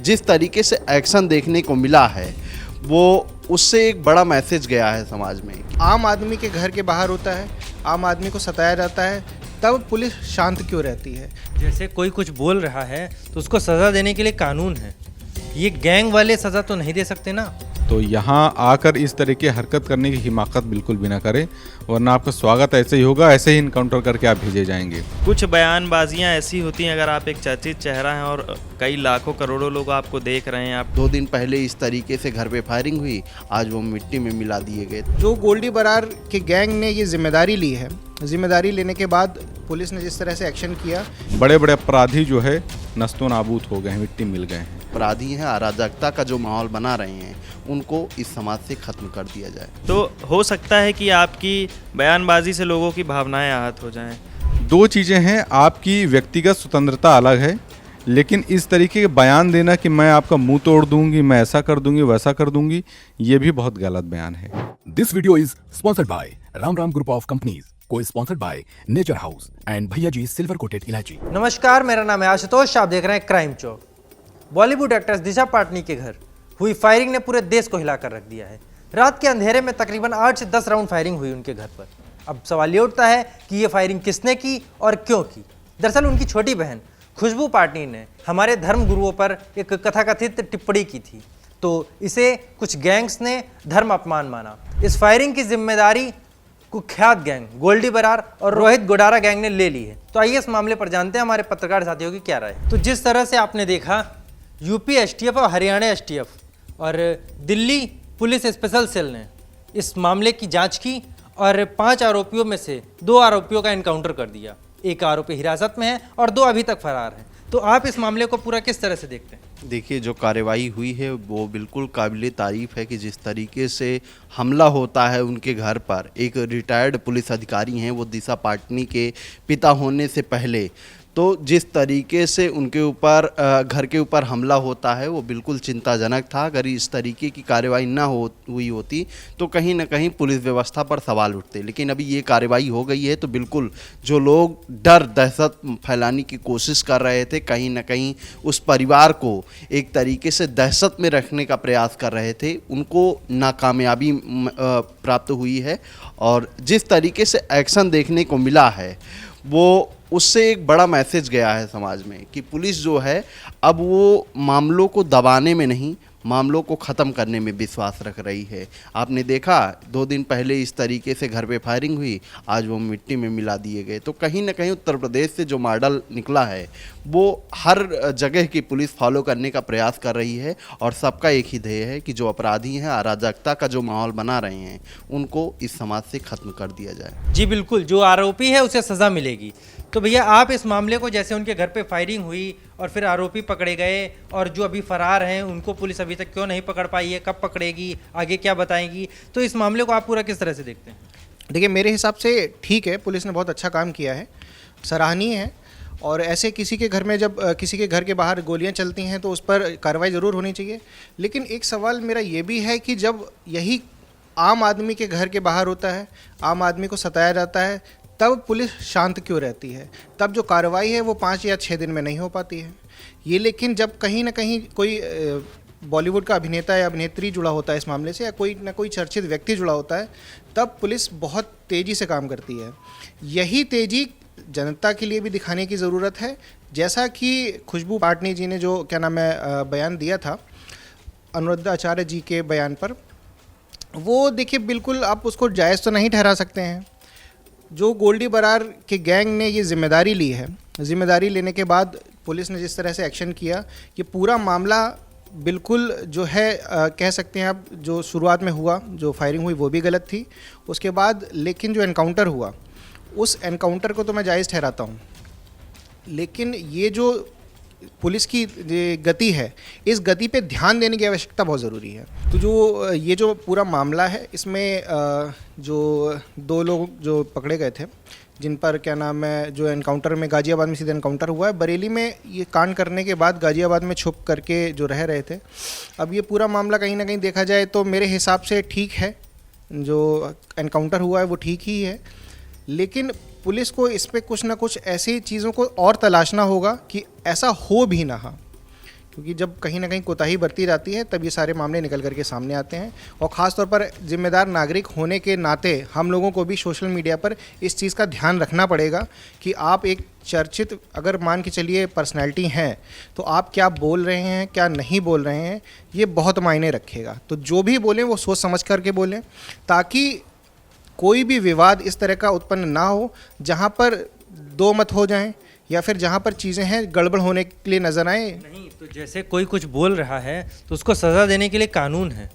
जिस तरीके से एक्शन देखने को मिला है वो उससे एक बड़ा मैसेज गया है समाज में। आम आदमी के घर के बाहर होता है, आम आदमी को सताया जाता है, तब पुलिस शांत क्यों रहती है? जैसे कोई कुछ बोल रहा है तो उसको सज़ा देने के लिए कानून है, ये गैंग वाले सज़ा तो नहीं दे सकते ना। तो यहाँ आकर इस तरह की हरकत करने की हिमाकत बिल्कुल भी ना करें, वरना आपका स्वागत ऐसे ही होगा, ऐसे ही इनकाउंटर करके आप भेजे जाएंगे। कुछ बयानबाजियां ऐसी होती हैं, अगर आप एक चर्चित चेहरा हैं और कई लाखों करोड़ों लोग आपको देख रहे हैं, आप 2 दिन पहले इस तरीके से घर पे फायरिंग हुई, आज वो मिट्टी में मिला दिए गए। जो गोल्डी बरार के गैंग ने ये जिम्मेदारी ली है, जिम्मेदारी लेने के बाद पुलिस ने जिस तरह से एक्शन किया, बड़े बड़े अपराधी जो है नस्तो नाबूद हो गए हैं, मिट्टी मिल गए हैं। अपराधी हैं, अराजकता का जो माहौल बना रहे हैं उनको इस समाज से खत्म कर दिया जाए। तो हो सकता है कि आपकी बयानबाजी से लोगों की भावनाएं आहत हो जाएं। 2 चीज़ें हैं, आपकी व्यक्तिगत स्वतंत्रता अलग है, लेकिन इस तरीके के बयान देना कि मैं आपका मुंह तोड़ दूंगी, मैं ऐसा कर दूंगी, वैसा कर दूंगी, ये भी बहुत गलत बयान है। This video is sponsored by Ram Group of Companies, co-sponsored by Nature House and भैया जी सिल्वर कोटेड इलायची। नमस्कार, मेरा नाम है आशुतोष, आप देख रहे हैं क्राइम चौक। बॉलीवुड एक्ट्रेस दिशा पाटनी के घर हुई फायरिंग ने पूरे देश को हिलाकर रख दिया है। रात के अंधेरे में तकरीबन 8 से 10 राउंड फायरिंग हुई उनके घर पर। अब सवाल ये उठता है कि ये फायरिंग किसने की और क्यों की। दरअसल उनकी छोटी बहन खुशबू पाटनी ने हमारे धर्म गुरुओं पर एक कथाकथित टिप्पणी की थी, तो इसे कुछ गैंग्स ने धर्म अपमान माना। इस फायरिंग की जिम्मेदारी कुख्यात गैंग गोल्डी बरार और रोहित गोडारा गैंग ने ले ली है। तो आइए इस मामले पर जानते हैं हमारे पत्रकार साथियों की क्या राय है। तो जिस तरह से आपने देखा, यूपी एसटीएफ और हरियाणा एसटीएफ और दिल्ली पुलिस स्पेशल सेल ने इस मामले की जांच की और 5 आरोपियों में से 2 आरोपियों का एनकाउंटर कर दिया। एक आरोपी हिरासत में है और 2 अभी तक फरार हैं। तो आप इस मामले को पूरा किस तरह से देखते हैं? देखिए, जो कार्रवाई हुई है वो बिल्कुल काबिले तारीफ़ है कि जिस तरीके से हमला होता है उनके घर पर। एक रिटायर्ड पुलिस अधिकारी हैं, वो दिशा पाटनी के पिता होने से पहले, तो जिस तरीके से उनके ऊपर घर के ऊपर हमला होता है वो बिल्कुल चिंताजनक था। अगर इस तरीके की कार्रवाई ना हुई होती तो कहीं ना कहीं पुलिस व्यवस्था पर सवाल उठते, लेकिन अभी ये कार्रवाई हो गई है तो बिल्कुल जो लोग डर दहशत फैलाने की कोशिश कर रहे थे, कहीं ना कहीं उस परिवार को एक तरीके से दहशत में रखने का प्रयास कर रहे थे, उनको नाकामयाबी प्राप्त हुई है। और जिस तरीके से एक्शन देखने को मिला है वो उससे एक बड़ा मैसेज गया है समाज में कि पुलिस जो है अब वो मामलों को दबाने में नहीं, मामलों को ख़त्म करने में विश्वास रख रही है। आपने देखा 2 दिन पहले इस तरीके से घर पे फायरिंग हुई, आज वो मिट्टी में मिला दिए गए। तो कहीं ना कहीं उत्तर प्रदेश से जो मॉडल निकला है वो हर जगह की पुलिस फॉलो करने का प्रयास कर रही है और सबका एक ही ध्येय है कि जो अपराधी हैं, अराजकता का जो माहौल बना रहे हैं, उनको इस समाज से ख़त्म कर दिया जाए। जी बिल्कुल, जो आरोपी है उसे सज़ा मिलेगी। तो भैया, आप इस मामले को, जैसे उनके घर पे फायरिंग हुई और फिर आरोपी पकड़े गए और जो अभी फरार हैं उनको पुलिस अभी तक क्यों नहीं पकड़ पाई है, कब पकड़ेगी, आगे क्या बताएगी, तो इस मामले को आप पूरा किस तरह से देखते हैं? देखिए, मेरे हिसाब से ठीक है, पुलिस ने बहुत अच्छा काम किया है, सराहनीय है। और ऐसे किसी के घर में जब किसी के घर के बाहर गोलियां चलती हैं तो उस पर कार्रवाई ज़रूर होनी चाहिए। लेकिन एक सवाल मेरा ये भी है कि जब यही आम आदमी के घर के बाहर होता है, आम आदमी को सताया जाता है, तब पुलिस शांत क्यों रहती है? तब जो कार्रवाई है वो 5 या 6 दिन में नहीं हो पाती है ये। लेकिन जब कहीं ना कहीं कोई बॉलीवुड का अभिनेता या अभिनेत्री जुड़ा होता है इस मामले से, या कोई ना कोई चर्चित व्यक्ति जुड़ा होता है, तब पुलिस बहुत तेज़ी से काम करती है। यही तेज़ी जनता के लिए भी दिखाने की ज़रूरत है। जैसा कि खुशबू पाटनी जी ने जो क्या नाम है बयान दिया था अनुरुद्ध आचार्य जी के बयान पर, वो देखिए बिल्कुल आप उसको जायज़ तो नहीं ठहरा सकते हैं। जो गोल्डी बरार के गैंग ने ये जिम्मेदारी ली है, जिम्मेदारी लेने के बाद पुलिस ने जिस तरह से एक्शन किया, ये पूरा मामला बिल्कुल जो है कह सकते हैं आप, जो शुरुआत में हुआ, जो फायरिंग हुई वो भी गलत थी। उसके बाद लेकिन जो एनकाउंटर हुआ, उस एनकाउंटर को तो मैं जायज़ ठहराता हूँ। लेकिन ये जो पुलिस की गति है, इस गति पे ध्यान देने की आवश्यकता बहुत ज़रूरी है। तो जो ये जो पूरा मामला है, इसमें जो 2 लोग जो पकड़े गए थे, जिन पर क्या नाम है, जो एनकाउंटर में गाज़ियाबाद में सीधा एनकाउंटर हुआ है, बरेली में ये कांड करने के बाद गाज़ियाबाद में छुप करके जो रह रहे थे। अब ये पूरा मामला कहीं ना कहीं देखा जाए तो मेरे हिसाब से ठीक है, जो एनकाउंटर हुआ है वो ठीक ही है। लेकिन पुलिस को इस पे कुछ ना कुछ ऐसी चीज़ों को और तलाशना होगा कि ऐसा हो भी ना, क्योंकि जब कहीं ना कहीं कोताही बरती जाती है तब ये सारे मामले निकल करके सामने आते हैं। और ख़ास तौर पर जिम्मेदार नागरिक होने के नाते हम लोगों को भी सोशल मीडिया पर इस चीज़ का ध्यान रखना पड़ेगा कि आप एक चर्चित अगर मान के चलिए पर्सनैलिटी हैं तो आप क्या बोल रहे हैं, क्या नहीं बोल रहे हैं, ये बहुत मायने रखेगा। तो जो भी बोलें वो सोच समझ करके बोलें, ताकि कोई भी विवाद इस तरह का उत्पन्न ना हो जहाँ पर दो मत हो जाएं या फिर जहाँ पर चीज़ें हैं गड़बड़ होने के लिए नजर आए। नहीं तो जैसे कोई कुछ बोल रहा है तो उसको सज़ा देने के लिए कानून है,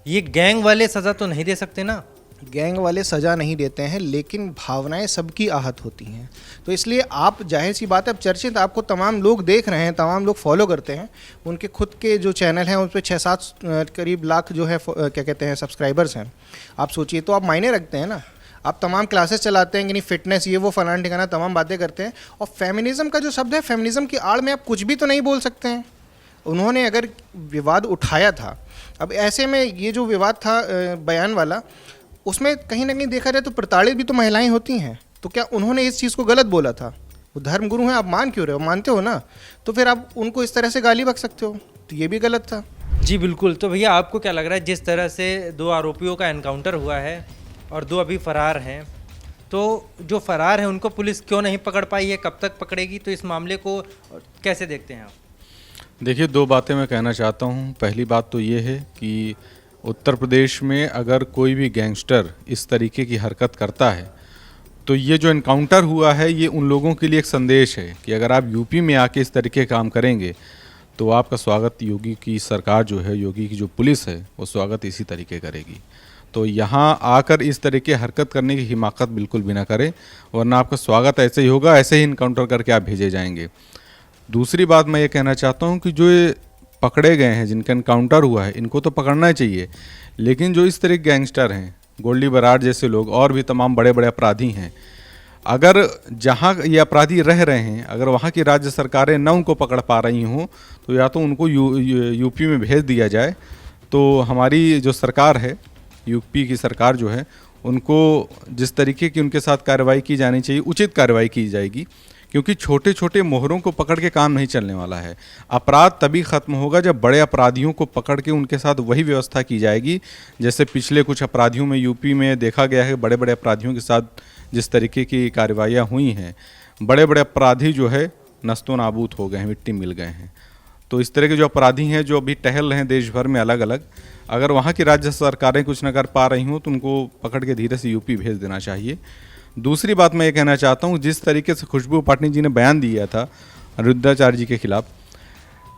ये गैंग वाले सज़ा तो नहीं दे सकते ना। गैंग वाले सज़ा नहीं देते हैं, लेकिन भावनाएं सबकी आहत होती हैं। तो इसलिए आप जाहिर सी बात है, अब चर्चित आपको तमाम लोग देख रहे हैं, तमाम लोग फॉलो करते हैं, उनके खुद के जो चैनल हैं उन पर 6-7 करीब लाख जो है क्या कहते हैं सब्सक्राइबर्स हैं। आप सोचिए, तो आप मायने रखते हैं ना। आप तमाम क्लासेस चलाते हैं कि नहीं फिटनेस ये वो फलाना ठिकाना तमाम बातें करते हैं, और फेमिनिज़म का जो शब्द है, फेमिनिज़म की आड़ में आप कुछ भी तो नहीं बोल सकते हैं। उन्होंने अगर विवाद उठाया था, अब ऐसे में ये जो विवाद था बयान वाला, उसमें कहीं ना कहीं देखा जाए तो प्रताड़ित भी तो महिलाएं होती हैं। तो क्या उन्होंने इस चीज़ को गलत बोला था? वो धर्मगुरु हैं, आप मान क्यों रहे हो? मानते हो ना, तो फिर आप उनको इस तरह से गाली बक सकते हो, तो ये भी गलत था। जी बिल्कुल। तो भैया आपको क्या लग रहा है, जिस तरह से 2 आरोपियों का एनकाउंटर हुआ है और 2 अभी फरार हैं, तो जो फरार हैं उनको पुलिस क्यों नहीं पकड़ पाई है, कब तक पकड़ेगी? तो इस मामले को कैसे देखते हैं आप? देखिए, 2 बातें मैं कहना चाहता हूँ। पहली बात तो ये है कि उत्तर प्रदेश में अगर कोई भी गैंगस्टर इस तरीके की हरकत करता है तो ये जो एनकाउंटर हुआ है ये उन लोगों के लिए एक संदेश है कि अगर आप यूपी में आके इस तरीके के काम करेंगे तो आपका स्वागत योगी की सरकार जो है, योगी की जो पुलिस है, वो स्वागत इसी तरीके करेगी। तो यहाँ आकर इस तरह की हरकत करने की हिमाकत बिल्कुल भी ना करें, वरना आपका स्वागत ऐसे ही होगा, ऐसे ही इनकाउंटर करके आप भेजे जाएंगे। दूसरी बात मैं ये कहना चाहता हूँ कि जो ये पकड़े गए हैं, जिनका एनकाउंटर हुआ है, इनको तो पकड़ना चाहिए, लेकिन जो इस तरह के गैंगस्टर हैं, गोल्डी बराड़ जैसे लोग और भी तमाम बड़े बड़े अपराधी हैं, अगर जहाँ ये अपराधी रह रहे हैं, अगर वहाँ की राज्य सरकारें न उनको पकड़ पा रही हों तो या तो उनको यूपी में भेज दिया जाए। तो हमारी जो सरकार है, यूपी की सरकार जो है, उनको जिस तरीके की उनके साथ कार्रवाई की जानी चाहिए, उचित कार्रवाई की जाएगी, क्योंकि छोटे छोटे मोहरों को पकड़ के काम नहीं चलने वाला है। अपराध तभी ख़त्म होगा जब बड़े अपराधियों को पकड़ के उनके साथ वही व्यवस्था की जाएगी जैसे पिछले कुछ अपराधियों में यूपी में देखा गया है। बड़े बड़े अपराधियों के साथ जिस तरीके की कार्रवाइयाँ हुई हैं, बड़े बड़े अपराधी जो है नस्तो नाबूद हो गए हैं, मिट्टी मिल गए हैं। तो इस तरह के जो अपराधी हैं जो अभी टहल रहे हैं देश भर में अलग अलग, अगर वहाँ की राज्य सरकारें कुछ न कर पा रही हों तो उनको पकड़ के धीरे से यूपी भेज देना चाहिए। दूसरी बात मैं ये कहना चाहता हूँ, जिस तरीके से खुशबू पाटनी जी ने बयान दिया था अनिरुद्धाचार्य जी के खिलाफ,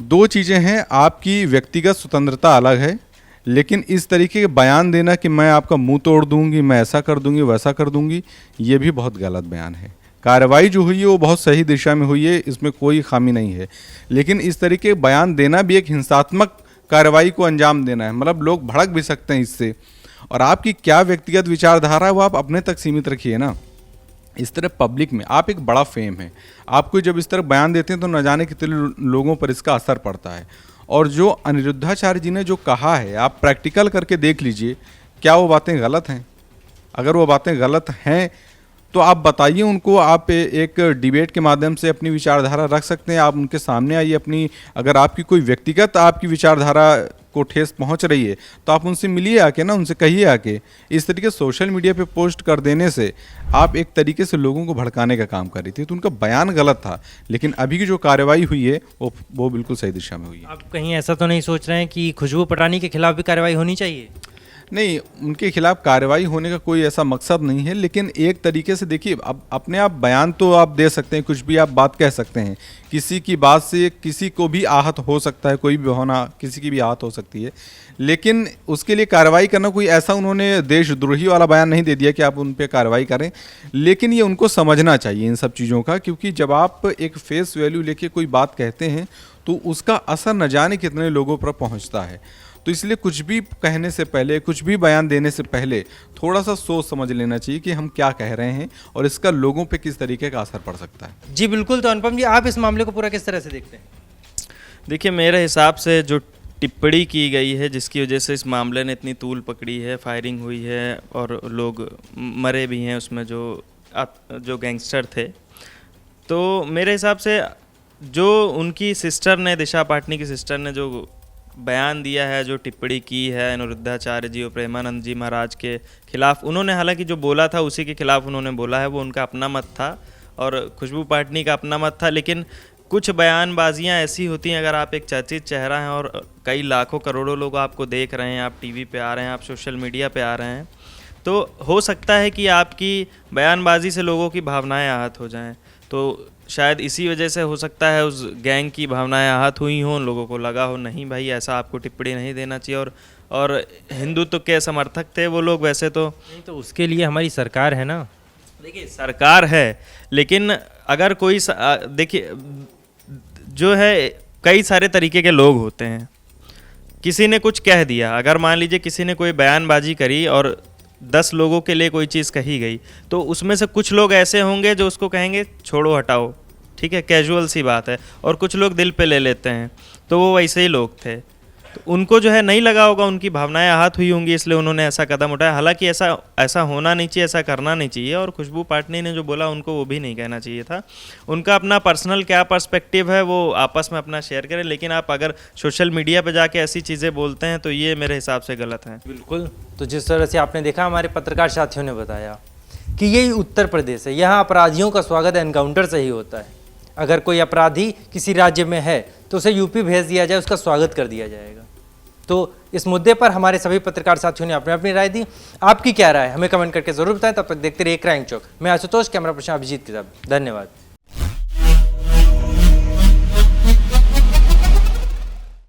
2 चीज़ें हैं। आपकी व्यक्तिगत स्वतंत्रता अलग है, लेकिन इस तरीके के बयान देना कि मैं आपका मुंह तोड़ दूंगी, मैं ऐसा कर दूंगी, वैसा कर दूंगी, ये भी बहुत गलत बयान है। कार्रवाई जो हुई है वो बहुत सही दिशा में हुई है, इसमें कोई खामी नहीं है, लेकिन इस तरीके के बयान देना भी एक हिंसात्मक कार्रवाई को अंजाम देना है। मतलब लोग भड़क भी सकते हैं इससे, और आपकी क्या व्यक्तिगत विचारधारा है वो आप अपने तक सीमित रखिए ना। इस तरह पब्लिक में आप एक बड़ा फेम है, आपको जब इस तरह बयान देते हैं तो न जाने कितने लोगों पर इसका असर पड़ता है। और जो अनिरुद्धाचार्य जी ने जो कहा है, आप प्रैक्टिकल करके देख लीजिए, क्या वो बातें गलत हैं? अगर वो बातें गलत हैं तो आप बताइए उनको, आप एक डिबेट के माध्यम से अपनी विचारधारा रख सकते हैं, आप उनके सामने आइए अपनी, अगर आपकी कोई व्यक्तिगत आपकी विचारधारा को ठेस पहुंच रही है तो आप उनसे मिलिए आके ना, उनसे कहिए आके। इस तरीके सोशल मीडिया पे पोस्ट कर देने से आप एक तरीके से लोगों को भड़काने का काम कर रही थी। तो उनका बयान गलत था, लेकिन अभी की जो कार्रवाई हुई है वो बिल्कुल सही दिशा में हुई है। आप कहीं ऐसा तो नहीं सोच रहे हैं कि खुशबू पटानी के खिलाफ भी कार्रवाई होनी चाहिए? नहीं, उनके खिलाफ कार्रवाई होने का कोई ऐसा मकसद नहीं है, लेकिन एक तरीके से देखिए, अब अपने आप बयान तो आप दे सकते हैं, कुछ भी आप बात कह सकते हैं, किसी की बात से किसी को भी आहत हो सकता है, कोई भी भावना किसी की भी आहत हो सकती है, लेकिन उसके लिए कार्रवाई करना, कोई ऐसा उन्होंने देशद्रोही वाला बयान नहीं दे दिया कि आप उन पर कार्रवाई करें। लेकिन ये उनको समझना चाहिए इन सब चीज़ों का, क्योंकि जब आप एक फेस वैल्यू लेके कोई बात कहते हैं तो उसका असर न जाने कितने लोगों पर पहुंचता है। तो इसलिए कुछ भी कहने से पहले, कुछ भी बयान देने से पहले थोड़ा सा सोच समझ लेना चाहिए कि हम क्या कह रहे हैं और इसका लोगों पे किस तरीके का असर पड़ सकता है। जी बिल्कुल। तो अनुपम जी, आप इस मामले को पूरा किस तरह से देखते हैं? देखिए, मेरे हिसाब से जो टिप्पणी की गई है जिसकी वजह से इस मामले ने इतनी तूल पकड़ी है, फायरिंग हुई है और लोग मरे भी हैं उसमें जो गैंगस्टर थे, तो मेरे हिसाब से जो उनकी सिस्टर ने, दिशा पाटनी की सिस्टर ने जो बयान दिया है, जो टिप्पणी की है अनिरुद्धाचार्य जी और प्रेमानंद जी महाराज के खिलाफ, उन्होंने हालांकि जो बोला था उसी के खिलाफ उन्होंने बोला है, वो उनका अपना मत था और खुशबू पाटनी का अपना मत था। लेकिन कुछ बयानबाजियां ऐसी होती हैं, अगर आप एक चर्चित चेहरा हैं और कई लाखों करोड़ों लोग आपको देख रहे हैं, आप टीवी पे आ रहे हैं, आप सोशल मीडिया पे आ रहे हैं, तो हो सकता है कि आपकी बयानबाजी से लोगों की भावनाएं आहत हो जाएं। तो शायद इसी वजह से हो सकता है उस गैंग की भावनाएं आहत हुई हों, लोगों को लगा हो नहीं भाई ऐसा आपको टिप्पणी नहीं देना चाहिए। और हिंदुत्व के समर्थक थे वो लोग वैसे तो। नहीं तो उसके लिए हमारी सरकार है ना। देखिए सरकार है, लेकिन अगर कोई देखिए जो है कई सारे तरीके के लोग होते हैं। किसी ने कुछ कह दिया, अगर मान लीजिए किसी ने कोई बयानबाजी करी और 10 लोगों के लिए कोई चीज़ कही गई, तो उसमें से कुछ लोग ऐसे होंगे जो उसको कहेंगे छोड़ो हटाओ, ठीक है, कैजुअल सी बात है, और कुछ लोग दिल पे ले लेते हैं। तो वो वैसे ही लोग थे, तो उनको जो है नहीं लगा होगा, उनकी भावनाएं आहत हुई होंगी, इसलिए उन्होंने ऐसा कदम उठाया। हालांकि ऐसा होना नहीं चाहिए, ऐसा करना नहीं चाहिए। और खुशबू पाटनी ने जो बोला उनको वो भी नहीं कहना चाहिए था। उनका अपना पर्सनल क्या पर्सपेक्टिव है वो आपस में अपना शेयर करें, लेकिन आप अगर सोशल मीडिया पे जाके ऐसी चीज़ें बोलते हैं तो ये मेरे हिसाब से गलत है। बिल्कुल। तो जिस तरह से आपने देखा, हमारे पत्रकार साथियों ने बताया कि यही उत्तर प्रदेश है, यहाँ अपराधियों का स्वागत एनकाउंटर से ही होता है। अगर कोई अपराधी किसी राज्य में है तो उसे यूपी भेज दिया जाए, उसका स्वागत कर दिया जाएगा। तो इस मुद्दे पर हमारे सभी पत्रकार साथियों ने अपनी अपनी राय दी। आपकी क्या राय है हमें कमेंट करके जरूर बताएं। तब तक देखते रहिए क्राइम चौक। मैं आशुतोष, कैमरा पर्सन अभिजीत के साथ। धन्यवाद।